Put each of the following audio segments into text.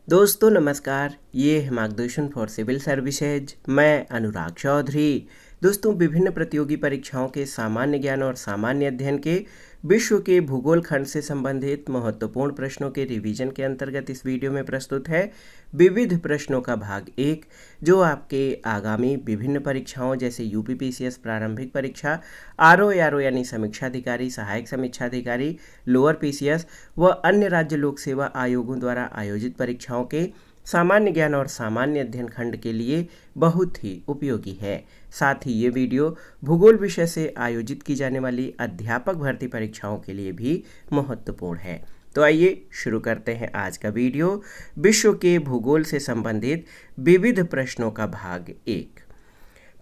दोस्तों नमस्कार, ये है मार्गदर्शन फॉर सिविल सर्विसेज। मैं अनुराग चौधरी। दोस्तों विभिन्न प्रतियोगी परीक्षाओं के सामान्य ज्ञान और सामान्य अध्ययन के विश्व के भूगोल खंड से संबंधित महत्वपूर्ण प्रश्नों के रिवीजन के अंतर्गत इस वीडियो में प्रस्तुत है विविध प्रश्नों का भाग 1, जो आपके आगामी विभिन्न परीक्षाओं जैसे यूपीपीसीएस प्रारंभिक परीक्षा, आरओ यानी समीक्षा अधिकारी, सहायक समीक्षा अधिकारी, लोअर पीसीएस व अन्य राज्य लोक सेवा आयोगों द्वारा आयोजित परीक्षाओं के सामान्य ज्ञान और सामान्य अध्ययन खंड के लिए बहुत ही उपयोगी है। साथ ही ये वीडियो भूगोल विषय से आयोजित की जाने वाली अध्यापक भर्ती परीक्षाओं के लिए भी महत्वपूर्ण है। तो आइए शुरू करते हैं आज का वीडियो। विश्व के भूगोल से संबंधित विविध प्रश्नों का भाग 1।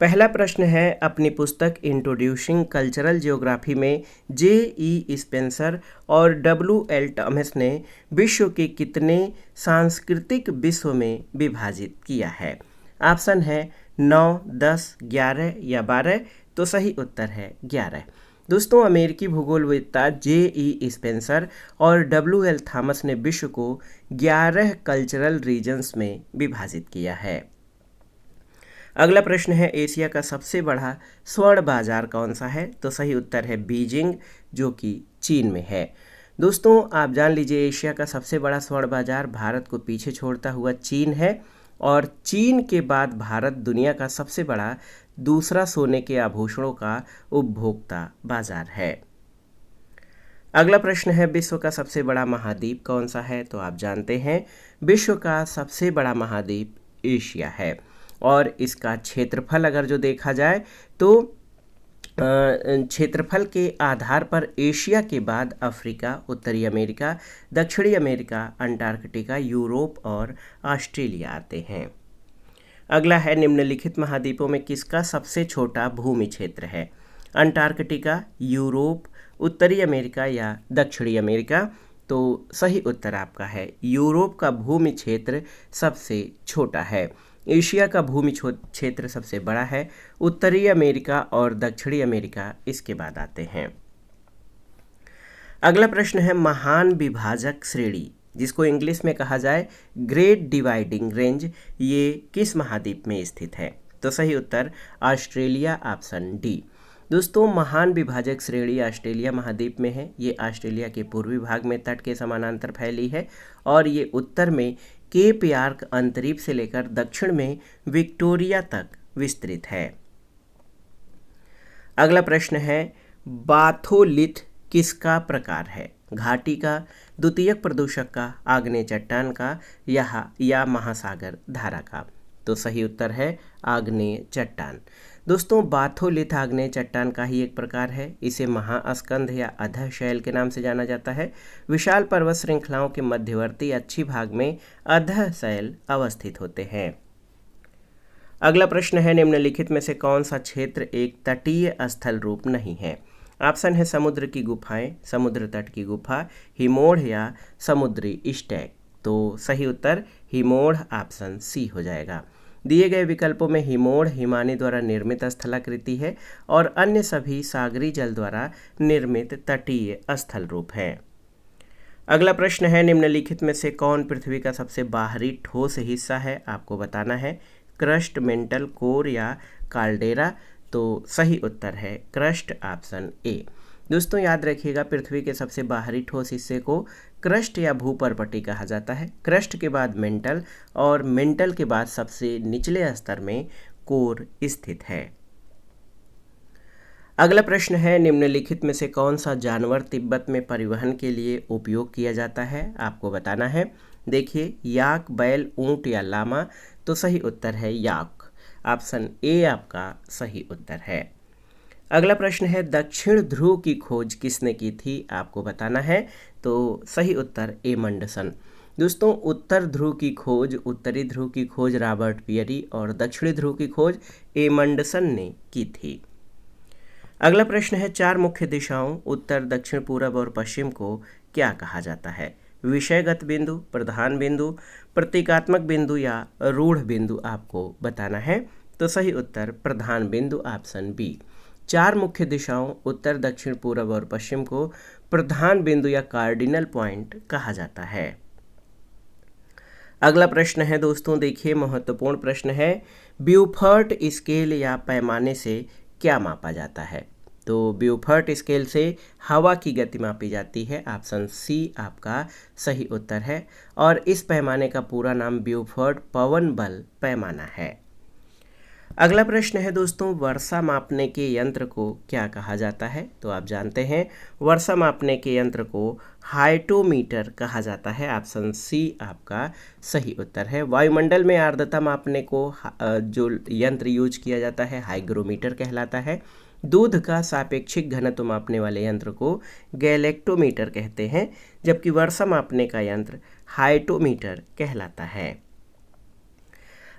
पहला प्रश्न है, अपनी पुस्तक इंट्रोड्यूसिंग कल्चरल ज्योग्राफी में जे.ई. स्पेंसर और डब्ल्यू.एल. टॉमस ने विश्व के कितने सांस्कृतिक विश्व में विभाजित किया है? ऑप्शन है 9, 10, 11 या 12। तो सही उत्तर है 11। दोस्तों अमेरिकी भूगोलवेत्ता जे.ई. स्पेंसर और डब्ल्यू.एल. थॉमस ने विश्व को 11 कल्चरल रीजन्स में विभाजित किया है। अगला प्रश्न है, एशिया का सबसे बड़ा स्वर्ण बाजार कौन सा है? तो सही उत्तर है बीजिंग, जो कि चीन में है। दोस्तों आप जान लीजिए, एशिया का सबसे बड़ा स्वर्ण बाजार भारत को पीछे छोड़ता हुआ चीन है और चीन के बाद भारत दुनिया का सबसे बड़ा दूसरा सोने के आभूषणों का उपभोक्ता बाजार है। अगला प्रश्न है, विश्व का सबसे बड़ा महाद्वीप कौन सा है? तो आप जानते हैं विश्व का सबसे बड़ा महाद्वीप एशिया है और इसका क्षेत्रफल अगर जो देखा जाए तो क्षेत्रफल के आधार पर एशिया के बाद अफ्रीका, उत्तरी अमेरिका, दक्षिणी अमेरिका, अंटार्कटिका, यूरोप और ऑस्ट्रेलिया आते हैं। अगला है, निम्नलिखित महाद्वीपों में किसका सबसे छोटा भूमि क्षेत्र है? अंटार्कटिका, यूरोप, उत्तरी अमेरिका या दक्षिणी अमेरिका? तो सही उत्तर आपका है यूरोप का भूमि क्षेत्र सबसे छोटा है। एशिया का भूमि क्षेत्र सबसे बड़ा है। उत्तरी अमेरिका और दक्षिणी अमेरिका इसके बाद आते हैं। अगला प्रश्न है, महान विभाजक श्रेणी, जिसको इंग्लिश में कहा जाए ग्रेट डिवाइडिंग रेंज, ये किस महाद्वीप में स्थित है? तो सही उत्तर ऑस्ट्रेलिया, ऑप्शन डी। दोस्तों महान विभाजक श्रेणी ऑस्ट्रेलिया महाद्वीप में है। ये ऑस्ट्रेलिया के पूर्वी भाग में तट के समानांतर फैली है और ये उत्तर में केप यार्क अंतरीप से लेकर दक्षिण में विक्टोरिया तक विस्तृत है। अगला प्रश्न है, बाथोलिथ किसका प्रकार है? घाटी का, द्वितीयक प्रदूषक का, आग्नेय चट्टान का या महासागर धारा का? तो सही उत्तर है आग्नेय चट्टान। दोस्तों बाथोलिथ आग्नेय चट्टान का ही एक प्रकार है। इसे महास्कंध या अधः शैल के नाम से जाना जाता है। विशाल पर्वत श्रृंखलाओं के मध्यवर्ती अच्छी भाग में अधः शैल अवस्थित होते हैं। अगला प्रश्न है, निम्नलिखित में से कौन सा क्षेत्र एक तटीय स्थल रूप नहीं है? ऑप्शन है समुद्र की गुफाएं, समुद्र तट की गुफा, हिमोड़ या समुद्री स्टैक? तो सही उत्तर हिमोड़, ऑप्शन सी हो जाएगा। दिए गए विकल्पों में हिमोड़ हिमानी द्वारा निर्मित स्थलाकृति है और अन्य सभी सागरी जल द्वारा निर्मित तटीय स्थल रूप हैं। अगला प्रश्न है, निम्नलिखित में से कौन पृथ्वी का सबसे बाहरी ठोस हिस्सा है? आपको बताना है क्रस्ट, मेंटल, कोर या काल्डेरा? तो सही उत्तर है क्रस्ट, ऑप्शन ए। दोस्तों याद रखिएगा, पृथ्वी के सबसे बाहरी ठोस हिस्से को क्रस्ट या भूपर्पटी कहा जाता है। क्रस्ट के बाद मेंटल और मेंटल के बाद सबसे निचले स्तर में कोर स्थित है। अगला प्रश्न है, निम्नलिखित में से कौन सा जानवर तिब्बत में परिवहन के लिए उपयोग किया जाता है? आपको बताना है। देखिए, याक, बैल, ऊंट या लामा? तो सही उत्तर है याक, ऑप्शन ए आपका सही उत्तर है। अगला प्रश्न है, दक्षिण ध्रुव की खोज किसने की थी? आपको बताना है। तो सही उत्तर एमंडसन। दोस्तों उत्तर ध्रुव की खोज, उत्तरी ध्रुव की खोज रॉबर्ट पियरी और दक्षिणी ध्रुव की खोज एमंडसन ने की थी। अगला प्रश्न है, चार मुख्य दिशाओं उत्तर, दक्षिण, पूरब और पश्चिम को क्या कहा जाता है? विषयगत बिंदु, प्रधान बिंदु, प्रतीकात्मक बिंदु या रूढ़ बिंदु? आपको बताना है। तो सही उत्तर प्रधान बिंदु, ऑप्शन बी। चार मुख्य दिशाओं उत्तर, दक्षिण, पूरब और पश्चिम को प्रधान बिंदु या कार्डिनल पॉइंट कहा जाता है। अगला प्रश्न है दोस्तों, देखिए महत्वपूर्ण प्रश्न है, ब्यूफर्ट स्केल या पैमाने से क्या मापा जाता है? तो ब्यूफर्ट स्केल से हवा की गति मापी जाती है। ऑप्शन सी आपका सही उत्तर है। और इस पैमाने का पूरा नाम ब्यूफर्ट पवन बल पैमाना है। अगला प्रश्न है दोस्तों, वर्षा मापने के यंत्र को क्या कहा जाता है? तो आप जानते हैं वर्षा मापने के यंत्र को हाइटोमीटर कहा जाता है। ऑप्शन सी आपका सही उत्तर है। वायुमंडल में आर्द्रता मापने को जो यंत्र यूज किया जाता है हाइग्रोमीटर कहलाता है। दूध का सापेक्षिक घनत्व मापने वाले यंत्र को गैलेक्टोमीटर कहते हैं, जबकि वर्षा मापने का यंत्र हाइटोमीटर कहलाता है।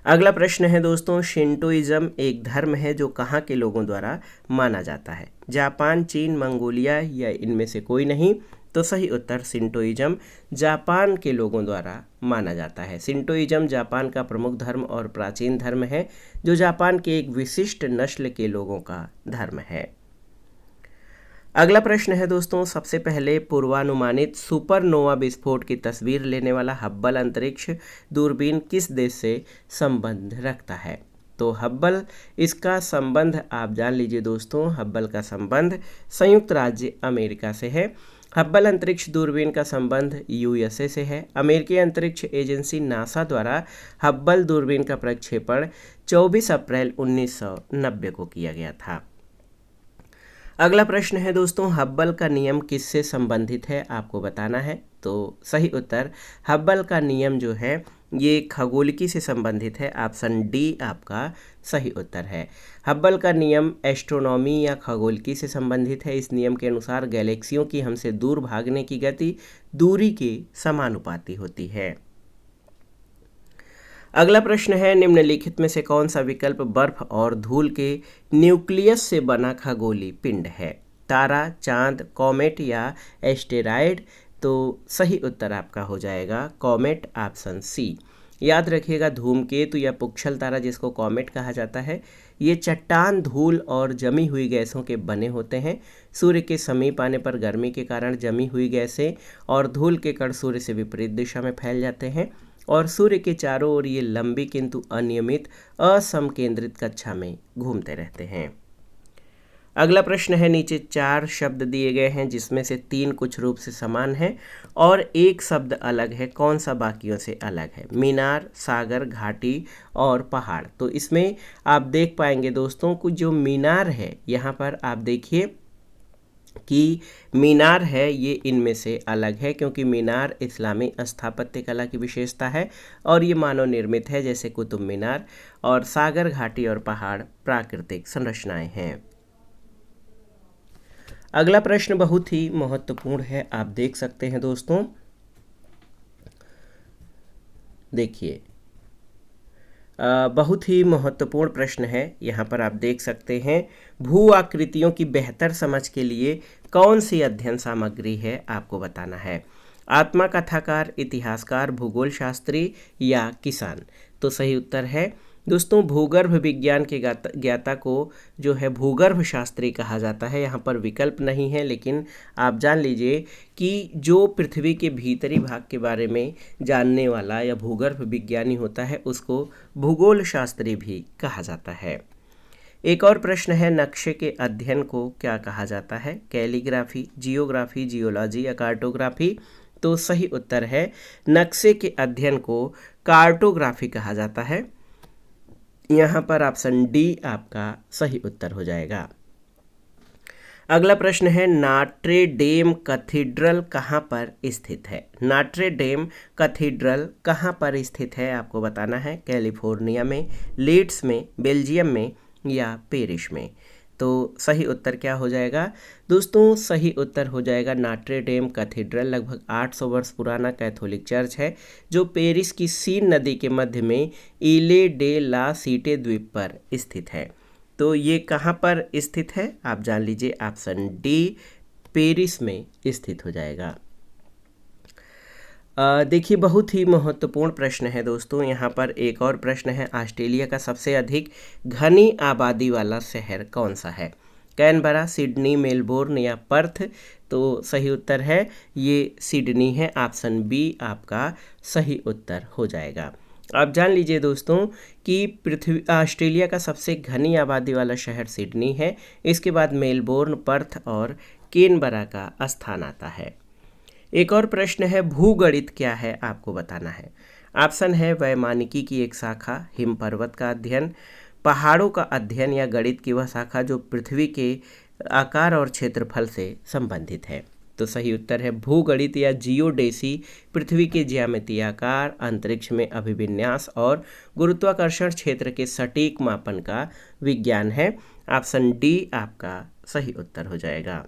अगला प्रश्न है दोस्तों, शिंटोइज्म एक धर्म है जो कहाँ के लोगों द्वारा माना जाता है? जापान, चीन, मंगोलिया या इनमें से कोई नहीं? तो सही उत्तर शिंटोइज्म जापान के लोगों द्वारा माना जाता है। शिंटोइज्म जापान का प्रमुख धर्म और प्राचीन धर्म है, जो जापान के एक विशिष्ट नस्ल के लोगों का धर्म है। अगला प्रश्न है दोस्तों, सबसे पहले पूर्वानुमानित सुपरनोवा विस्फोट की तस्वीर लेने वाला हब्बल अंतरिक्ष दूरबीन किस देश से संबंध रखता है? तो हब्बल, इसका संबंध आप जान लीजिए दोस्तों, हब्बल का संबंध संयुक्त राज्य अमेरिका से है। हब्बल अंतरिक्ष दूरबीन का संबंध यूएसए से है। अमेरिकी अंतरिक्ष एजेंसी नासा द्वारा हब्बल दूरबीन का प्रक्षेपण 24 अप्रैल 1990 को किया गया था। अगला प्रश्न है दोस्तों, हब्बल का नियम किससे संबंधित है? आपको बताना है। तो सही उत्तर हब्बल का नियम जो है ये खगोलिकी से संबंधित है। ऑप्शन डी आपका सही उत्तर है। हब्बल का नियम एस्ट्रोनॉमी या खगोलिकी से संबंधित है। इस नियम के अनुसार गैलेक्सियों की हमसे दूर भागने की गति दूरी के समानुपाती होती है। अगला प्रश्न है, निम्नलिखित में से कौन सा विकल्प बर्फ और धूल के न्यूक्लियस से बना खगोलीय पिंड है? तारा, चांद, कॉमेट या एस्टेरॉयड? तो सही उत्तर आपका हो जाएगा कॉमेट, ऑप्शन सी। याद रखिएगा, धूमकेतु या पुच्छल तारा जिसको कॉमेट कहा जाता है, ये चट्टान, धूल और जमी हुई गैसों के बने होते हैं। सूर्य के समीप आने पर गर्मी के कारण जमी हुई गैसें और धूल के कण सूर्य से विपरीत दिशा में फैल जाते हैं और सूर्य के चारों ओर ये लंबी किंतु अनियमित असमकेंद्रित कक्षा में घूमते रहते हैं। अगला प्रश्न है, नीचे 4 शब्द दिए गए हैं जिसमें से 3 कुछ रूप से समान है और एक शब्द अलग है। कौन सा बाकियों से अलग है? मीनार, सागर, घाटी और पहाड़। तो इसमें आप देख पाएंगे दोस्तों कि जो मीनार है यहाँ पर आप देखिए कि मीनार है ये इनमें से अलग है, क्योंकि मीनार इस्लामी स्थापत्य कला की विशेषता है और ये मानव निर्मित है जैसे कुतुब मीनार। और सागर, घाटी और पहाड़ प्राकृतिक संरचनाएं हैं। अगला प्रश्न बहुत ही महत्वपूर्ण है, आप देख सकते हैं दोस्तों। देखिए बहुत ही महत्वपूर्ण प्रश्न है, यहाँ पर आप देख सकते हैं, भू आकृतियों की बेहतर समझ के लिए कौन सी अध्ययन सामग्री है? आपको बताना है। आत्मा कथाकार, इतिहासकार, भूगोल शास्त्री या किसान? तो सही उत्तर है दोस्तों भूगर्भ विज्ञान के ज्ञाता को जो है भूगर्भ शास्त्री कहा जाता है। यहाँ पर विकल्प नहीं है, लेकिन आप जान लीजिए कि जो पृथ्वी के भीतरी भाग के बारे में जानने वाला या भूगर्भ विज्ञानी होता है उसको भूगोल शास्त्री भी कहा जाता है। एक और प्रश्न है, नक्शे के अध्ययन को क्या कहा जाता है? कैलीग्राफी, जियोग्राफी, जियोलॉजी या कार्टोग्राफी? तो सही उत्तर है नक्शे के अध्ययन को कार्टोग्राफी कहा जाता है। यहाँ पर ऑप्शन डी आपका सही उत्तर हो जाएगा। अगला प्रश्न है, नाट्रे डेम कैथेड्रल कहाँ पर स्थित है? नाट्रे डेम कैथेड्रल कहाँ पर स्थित है? आपको बताना है। कैलिफोर्निया में, लीड्स में, बेल्जियम में या पेरिस में? तो सही उत्तर क्या हो जाएगा दोस्तों? सही उत्तर हो जाएगा नाट्रे डेम कैथेड्रल। लगभग 800 वर्ष पुराना कैथोलिक चर्च है जो पेरिस की सीन नदी के मध्य में इले डे ला सीटे द्वीप पर स्थित है। तो ये कहाँ पर स्थित है? आप जान लीजिए, ऑप्शन डी पेरिस में स्थित हो जाएगा। देखिए बहुत ही महत्वपूर्ण प्रश्न है दोस्तों। यहाँ पर एक और प्रश्न है, ऑस्ट्रेलिया का सबसे अधिक घनी आबादी वाला शहर कौन सा है? कैनबरा, सिडनी, मेलबोर्न या पर्थ? तो सही उत्तर है ये सिडनी है। ऑप्शन बी आपका सही उत्तर हो जाएगा। आप जान लीजिए दोस्तों कि पृथ्वी ऑस्ट्रेलिया का सबसे घनी आबादी वाला शहर सिडनी है। इसके बाद मेलबोर्न, पर्थ और कैनबरा का स्थान आता है। एक और प्रश्न है, भूगणित क्या है आपको बताना है। ऑप्शन है वैमानिकी की एक शाखा, हिम पर्वत का अध्ययन, पहाड़ों का अध्ययन या गणित की वह शाखा जो पृथ्वी के आकार और क्षेत्रफल से संबंधित है। तो सही उत्तर है भूगणित या जियोडेसी पृथ्वी के ज्यामितीय आकार, अंतरिक्ष में अभिविन्यास और गुरुत्वाकर्षण क्षेत्र के सटीक मापन का विज्ञान है। ऑप्शन डी आपका सही उत्तर हो जाएगा।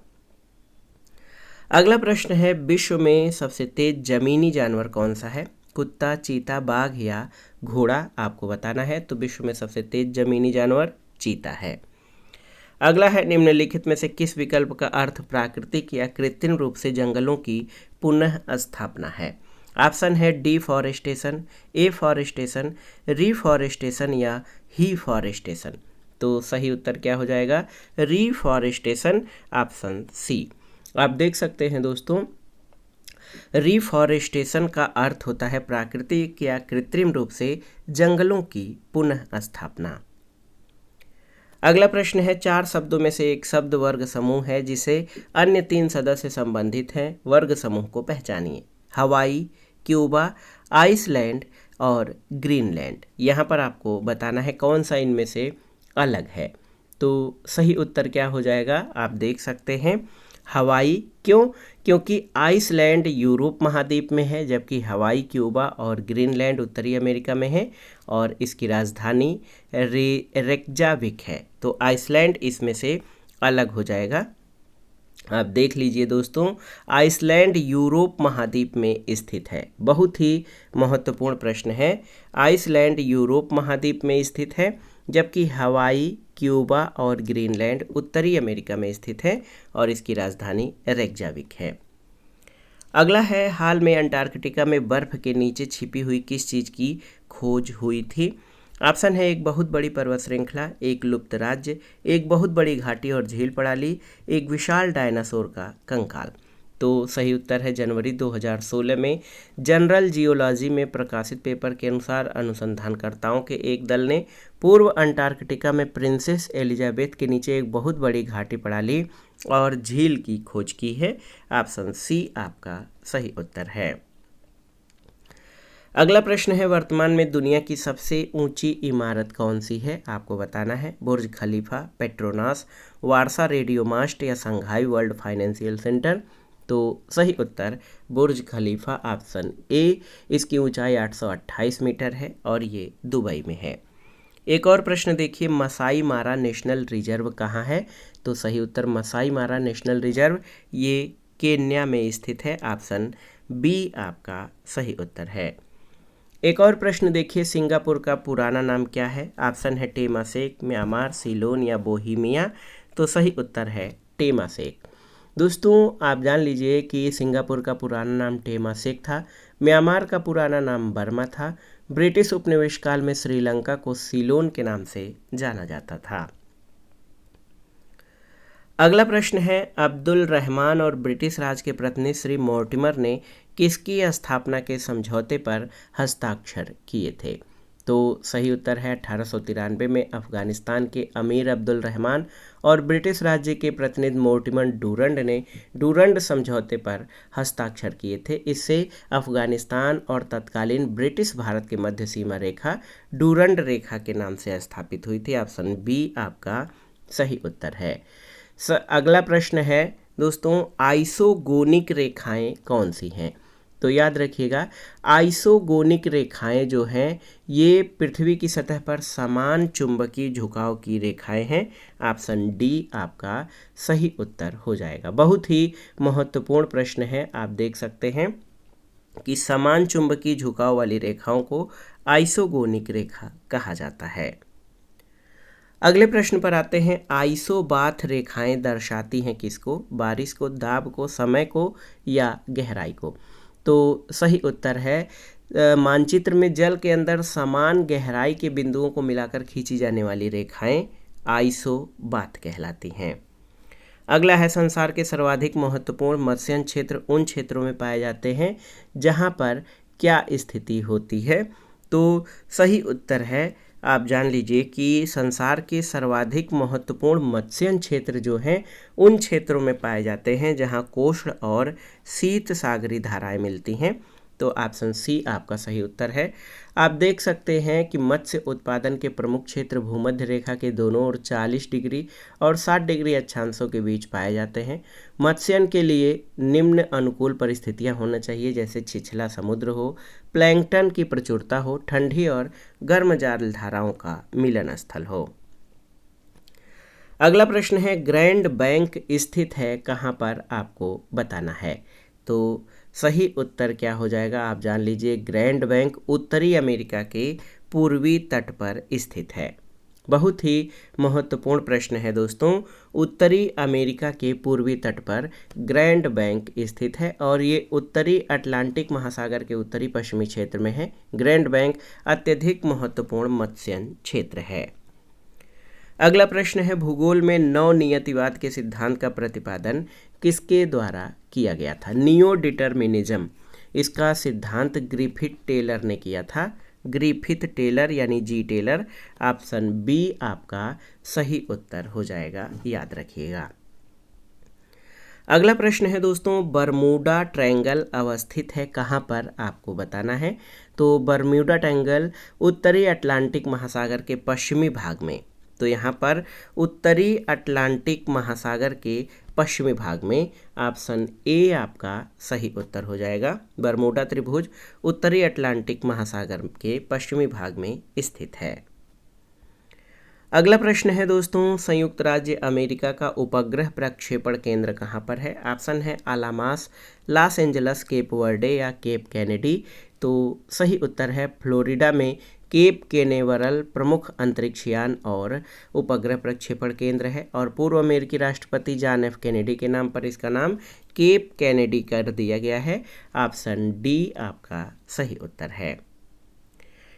अगला प्रश्न है, विश्व में सबसे तेज जमीनी जानवर कौन सा है। कुत्ता, चीता, बाघ या घोड़ा आपको बताना है। तो विश्व में सबसे तेज जमीनी जानवर चीता है। अगला है, निम्नलिखित में से किस विकल्प का अर्थ प्राकृतिक या कृत्रिम रूप से जंगलों की पुनः स्थापना है। ऑप्शन है डिफॉरेस्टेशन, एफॉरेस्टेशन, रिफॉरेस्टेशन या हीफॉरेस्टेशन। तो सही उत्तर क्या हो जाएगा, रिफॉरेस्टेशन, ऑप्शन सी। आप देख सकते हैं दोस्तों, रिफॉरेस्टेशन का अर्थ होता है प्राकृतिक या कृत्रिम रूप से जंगलों की पुनः स्थापना। अगला प्रश्न है, 4 शब्दों में से एक शब्द वर्ग समूह है जिसे अन्य 3 सदस्य संबंधित हैं। वर्ग समूह को पहचानिए। हवाई, क्यूबा, आइसलैंड और ग्रीनलैंड। यहाँ पर आपको बताना है कौन सा इनमें से अलग है। तो सही उत्तर क्या हो जाएगा, आप देख सकते हैं हवाई। क्यों? क्योंकि आइसलैंड यूरोप महाद्वीप में है, जबकि हवाई, क्यूबा और ग्रीनलैंड उत्तरी अमेरिका में है और इसकी राजधानी रेकजाविक है। तो आइसलैंड इसमें से अलग हो जाएगा। आप देख लीजिए दोस्तों, आइसलैंड यूरोप महाद्वीप में स्थित है। बहुत ही महत्वपूर्ण प्रश्न है। आइसलैंड यूरोप महाद्वीप में स्थित है, जबकि हवाई, क्यूबा और ग्रीनलैंड उत्तरी अमेरिका में स्थित है और इसकी राजधानी रेकजाविक है। अगला है, हाल में अंटार्कटिका में बर्फ के नीचे छिपी हुई किस चीज़ की खोज हुई थी। ऑप्शन है एक बहुत बड़ी पर्वत श्रृंखला, एक लुप्त राज्य, एक बहुत बड़ी घाटी और झील प्रणाली, एक विशाल डायनासोर का कंकाल। तो सही उत्तर है जनवरी 2016 में जनरल जियोलॉजी में प्रकाशित पेपर के अनुसार अनुसंधानकर्ताओं के एक दल ने पूर्व अंटार्कटिका में प्रिंसेस एलिजाबेथ के नीचे एक बहुत बड़ी घाटी प्रणाली और झील की खोज की है। ऑप्शन सी आपका सही उत्तर है। अगला प्रश्न है, वर्तमान में दुनिया की सबसे ऊंची इमारत कौन सी है आपको बताना है। बुर्ज खलीफा, पेट्रोनास, वारसा रेडियो मास्ट या संघाई वर्ल्ड फाइनेंशियल सेंटर। तो सही उत्तर बुर्ज खलीफा, ऑप्शन ए। इसकी ऊंचाई 828 मीटर है और ये दुबई में है। एक और प्रश्न देखिए, मसाई मारा नेशनल रिजर्व कहाँ है। तो सही उत्तर मसाई मारा नेशनल रिजर्व ये केन्या में स्थित है। ऑप्शन बी आपका सही उत्तर है। एक और प्रश्न देखिए, सिंगापुर का पुराना नाम क्या है। ऑप्शन है टेमासेक, म्यांमार, सीलोन या बोहीमिया। तो सही उत्तर है टेमासेक। दोस्तों आप जान लीजिए कि सिंगापुर का पुराना नाम टेमासेक था, म्यांमार का पुराना नाम बर्मा था, ब्रिटिश उपनिवेश काल में श्रीलंका को सीलोन के नाम से जाना जाता था। अगला प्रश्न है, अब्दुल रहमान और ब्रिटिश राज के प्रतिनिधि श्री मोर्टिमर ने किसकी स्थापना के समझौते पर हस्ताक्षर किए थे। तो सही उत्तर है 1893 में अफगानिस्तान के अमीर अब्दुल रहमान और ब्रिटिश राज्य के प्रतिनिधि मोर्टिमर डूरंड ने डूरंड समझौते पर हस्ताक्षर किए थे। इससे अफगानिस्तान और तत्कालीन ब्रिटिश भारत की मध्य सीमा रेखा डूरंड रेखा के नाम से स्थापित हुई थी। ऑप्शन बी आपका सही उत्तर है। अगला प्रश्न है दोस्तों, आइसोगोनिक रेखाएं कौन सी हैं। तो याद रखिएगा, आइसोगोनिक रेखाएं जो हैं ये पृथ्वी की सतह पर समान चुंबकीय झुकाव की रेखाएं हैं। ऑप्शन डी आपका सही उत्तर हो जाएगा। बहुत ही महत्वपूर्ण प्रश्न है। आप देख सकते हैं कि समान चुंबकीय झुकाव वाली रेखाओं को आइसोगोनिक रेखा कहा जाता है। अगले प्रश्न पर आते हैं, आइसोबाथ रेखाएं दर्शाती हैं किसको। बारिश को, दाब को, समय को या गहराई को। तो सही उत्तर है मानचित्र में जल के अंदर समान गहराई के बिंदुओं को मिलाकर खींची जाने वाली रेखाएं आइसोबाथ कहलाती हैं। अगला है संसार के सर्वाधिक महत्वपूर्ण मत्स्यन क्षेत्र उन क्षेत्रों में पाए जाते हैं जहां पर क्या स्थिति होती है। तो सही उत्तर है, आप जान लीजिए कि संसार के सर्वाधिक महत्वपूर्ण मत्स्यन क्षेत्र जो हैं उन क्षेत्रों में पाए जाते हैं जहां कोस्ट और शीत सागरी धाराएं मिलती हैं। तो ऑप्शन सी आपका सही उत्तर है। आप देख सकते हैं कि मत्स्य उत्पादन के प्रमुख क्षेत्र भूमध्य रेखा के दोनों ओर 40 डिग्री और 60 डिग्री अक्षांशों के बीच पाए जाते हैं। मत्स्यन के लिए निम्न अनुकूल परिस्थितियां होना चाहिए, जैसे छिछला समुद्र हो, प्लैंकटन की प्रचुरता हो, ठंडी और गर्म जल धाराओं का मिलन स्थल हो। अगला प्रश्न है, ग्रैंड बैंक स्थित है कहाँ पर, आपको बताना है। तो सही उत्तर क्या हो जाएगा, आप जान लीजिए। ग्रैंड बैंक उत्तरी अमेरिका के पूर्वी तट पर स्थित है। बहुत ही महत्वपूर्ण प्रश्न है दोस्तों। उत्तरी अमेरिका के पूर्वी तट पर ग्रैंड बैंक स्थित है और ये उत्तरी अटलांटिक महासागर के उत्तरी पश्चिमी क्षेत्र में है। ग्रैंड बैंक अत्यधिक महत्वपूर्ण मत्स्यन क्षेत्र है। अगला प्रश्न है, भूगोल में नवनियतिवाद के सिद्धांत का प्रतिपादन किसके द्वारा किया गया था। नियो डिटर्मिनिज्म, इसका सिद्धांत ग्रिफिथ टेलर ने किया था। ग्रिफिथ टेलर यानी जी टेलर। ऑप्शन बी आपका सही उत्तर हो जाएगा, याद रखिएगा। अगला प्रश्न है दोस्तों, बरमूडा ट्रायंगल अवस्थित है कहाँ पर, आपको बताना है। तो बरमूडा ट्रायंगल उत्तरी अटलांटिक महासागर के पश्चिमी भाग में, तो यहाँ पर उत्तरी अटलांटिक महासागर के पश्चिमी भाग में ऑप्शन ए आपका सही उत्तर हो जाएगा। बरमूडा त्रिभुज उत्तरी अटलांटिक महासागर के पश्चिमी भाग में स्थित है। अगला प्रश्न है दोस्तों, संयुक्त राज्य अमेरिका का उपग्रह प्रक्षेपण केंद्र कहाँ पर है। ऑप्शन है अलामास, लॉस एंजलस, केप वर्डे या केप कैनेडी। तो सही उत्तर है फ्लोरिडा में केप केनेवरल प्रमुख अंतरिक्षयान और उपग्रह प्रक्षेपण केंद्र है और पूर्व अमेरिकी राष्ट्रपति जॉन एफ कैनेडी के नाम पर इसका नाम केप कैनेडी कर दिया गया है। ऑप्शन डी आपका सही उत्तर है।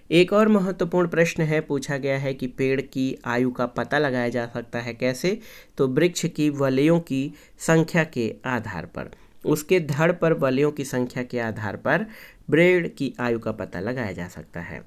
एक और महत्वपूर्ण प्रश्न है, पूछा गया है कि पेड़ की आयु का पता लगाया जा सकता है कैसे। तो वृक्ष की वलयों की संख्या के आधार पर, उसके धड़ पर वलयों की संख्या के आधार पर पेड़ की आयु का पता लगाया जा सकता है।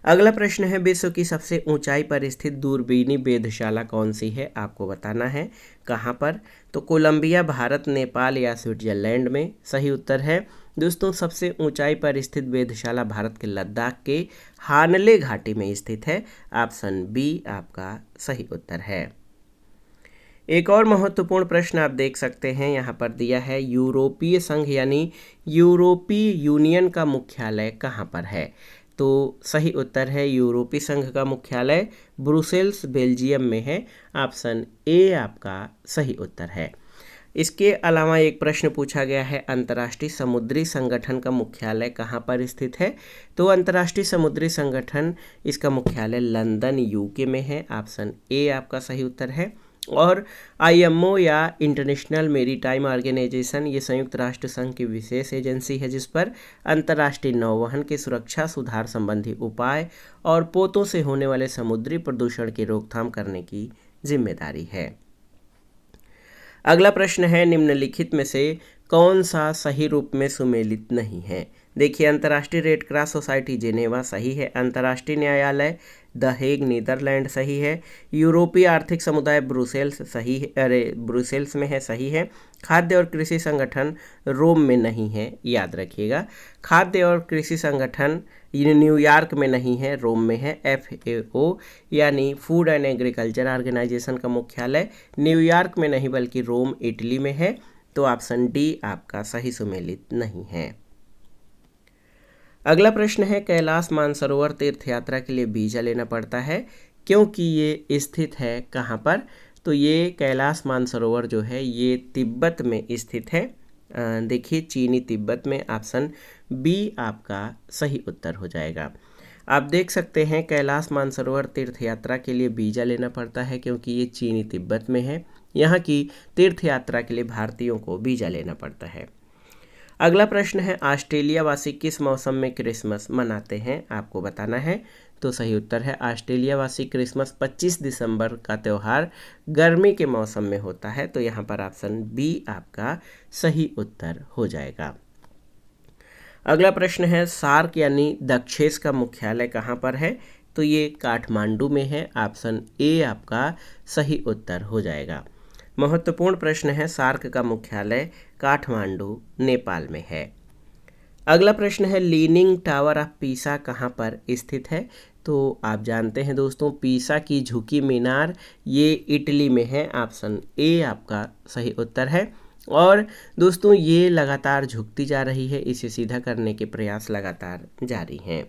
अगला प्रश्न है, विश्व की सबसे ऊंचाई पर स्थित दूरबीनी वेधशाला कौन सी है, आपको बताना है। कहाँ पर, तो कोलंबिया, भारत, नेपाल या स्विट्जरलैंड में। सही उत्तर है दोस्तों, सबसे ऊंचाई पर स्थित वेधशाला भारत के लद्दाख के हानले घाटी में स्थित है। ऑप्शन बी आपका सही उत्तर है। एक और महत्वपूर्ण प्रश्न आप देख सकते हैं, यहाँ पर दिया है, यूरोपीय संघ यानी यूरोपीय यूनियन का मुख्यालय कहाँ पर है। तो सही उत्तर है, यूरोपीय संघ का मुख्यालय ब्रुसेल्स, बेल्जियम में है। ऑप्शन ए आपका सही उत्तर है। इसके अलावा एक प्रश्न पूछा गया है, अंतर्राष्ट्रीय समुद्री संगठन का मुख्यालय कहाँ पर स्थित है। तो अंतर्राष्ट्रीय समुद्री संगठन, इसका मुख्यालय लंदन यूके में है। ऑप्शन ए आपका सही उत्तर है। और आईएमओ या इंटरनेशनल मेरीटाइम ऑर्गेनाइजेशन, ये संयुक्त राष्ट्र संघ की विशेष एजेंसी है जिस पर अंतर्राष्ट्रीय नौवहन की सुरक्षा, सुधार संबंधी उपाय और पोतों से होने वाले समुद्री प्रदूषण की रोकथाम करने की जिम्मेदारी है। अगला प्रश्न है, निम्नलिखित में से कौन सा सही रूप में सुमेलित नहीं है। देखिए, अंतर्राष्ट्रीय रेड क्रॉस सोसाइटी जिनेवा सही है। अंतर्राष्ट्रीय न्यायालय द हेग नीदरलैंड सही है। यूरोपीय आर्थिक समुदाय ब्रुसेल्स सही है, ब्रुसेल्स में है, सही है। खाद्य और कृषि संगठन रोम में नहीं है, याद रखिएगा। खाद्य और कृषि संगठन न्यूयॉर्क में नहीं है, रोम में है। FAO यानी फूड एंड एग्रीकल्चर ऑर्गेनाइजेशन का मुख्यालय न्यूयॉर्क में नहीं बल्कि रोम, इटली में है। तो ऑप्शन डी आपका सही सुमेलित नहीं है। अगला प्रश्न है, कैलाश मानसरोवर तीर्थ यात्रा के लिए वीजा लेना पड़ता है क्योंकि ये स्थित है कहाँ पर। तो ये कैलाश मानसरोवर जो है ये तिब्बत में स्थित है। देखिए, चीनी तिब्बत में। ऑप्शन बी आपका सही उत्तर हो जाएगा। आप देख सकते हैं, कैलाश मानसरोवर तीर्थ यात्रा के लिए वीजा लेना पड़ता है क्योंकि ये चीनी तिब्बत में है। यहाँ की तीर्थ यात्रा के लिए भारतीयों को वीजा लेना पड़ता है। अगला प्रश्न है, ऑस्ट्रेलिया वासी किस मौसम में क्रिसमस मनाते हैं, आपको बताना है। तो सही उत्तर है, ऑस्ट्रेलिया वासी क्रिसमस 25 दिसंबर का त्यौहार गर्मी के मौसम में होता है। तो यहाँ पर ऑप्शन बी आपका सही उत्तर हो जाएगा। अगला प्रश्न है, सार्क यानी दक्षेस का मुख्यालय कहाँ पर है। तो ये काठमांडू में है। ऑप्शन ए आपका सही उत्तर हो जाएगा। महत्वपूर्ण प्रश्न है, सार्क का मुख्यालय काठमांडू नेपाल में है। अगला प्रश्न है, लीनिंग टावर ऑफ पीसा कहाँ पर स्थित है। तो आप जानते हैं दोस्तों, पीसा की झुकी मीनार ये इटली में है। ऑप्शन ए आपका सही उत्तर है। और दोस्तों ये लगातार झुकती जा रही है, इसे सीधा करने के प्रयास लगातार जारी हैं।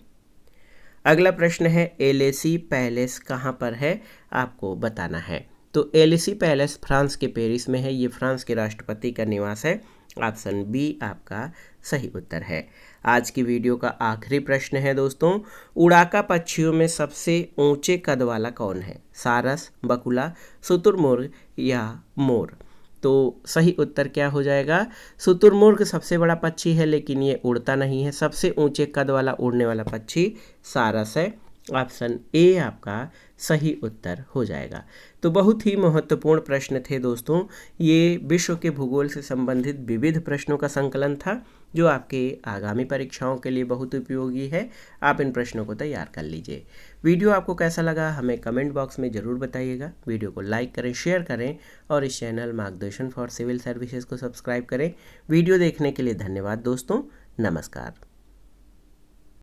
अगला प्रश्न है, एलेसी पैलेस कहाँ पर है, आपको बताना है। तो एलेसी पैलेस फ्रांस के पेरिस में है। ये फ्रांस के राष्ट्रपति का निवास है। ऑप्शन बी आपका सही उत्तर है। आज की वीडियो का आखिरी प्रश्न है दोस्तों, उड़ाका पक्षियों में सबसे ऊंचे कद वाला कौन है, सारस, बकुला, शुतुरमुर्ग या मोर। तो सही उत्तर क्या हो जाएगा, शुतुरमुर्ग सबसे बड़ा पक्षी है लेकिन ये उड़ता नहीं है। सबसे ऊंचे कद वाला उड़ने वाला पक्षी सारस है। ऑप्शन ए आपका सही उत्तर हो जाएगा। तो बहुत ही महत्वपूर्ण प्रश्न थे दोस्तों। ये विश्व के भूगोल से संबंधित विविध प्रश्नों का संकलन था जो आपके आगामी परीक्षाओं के लिए बहुत उपयोगी है। आप इन प्रश्नों को तैयार कर लीजिए। वीडियो आपको कैसा लगा हमें कमेंट बॉक्स में ज़रूर बताइएगा। वीडियो को लाइक करें, शेयर करें और इस चैनल मार्गदर्शन फॉर सिविल सर्विसेज को सब्सक्राइब करें। वीडियो देखने के लिए धन्यवाद दोस्तों। नमस्कार।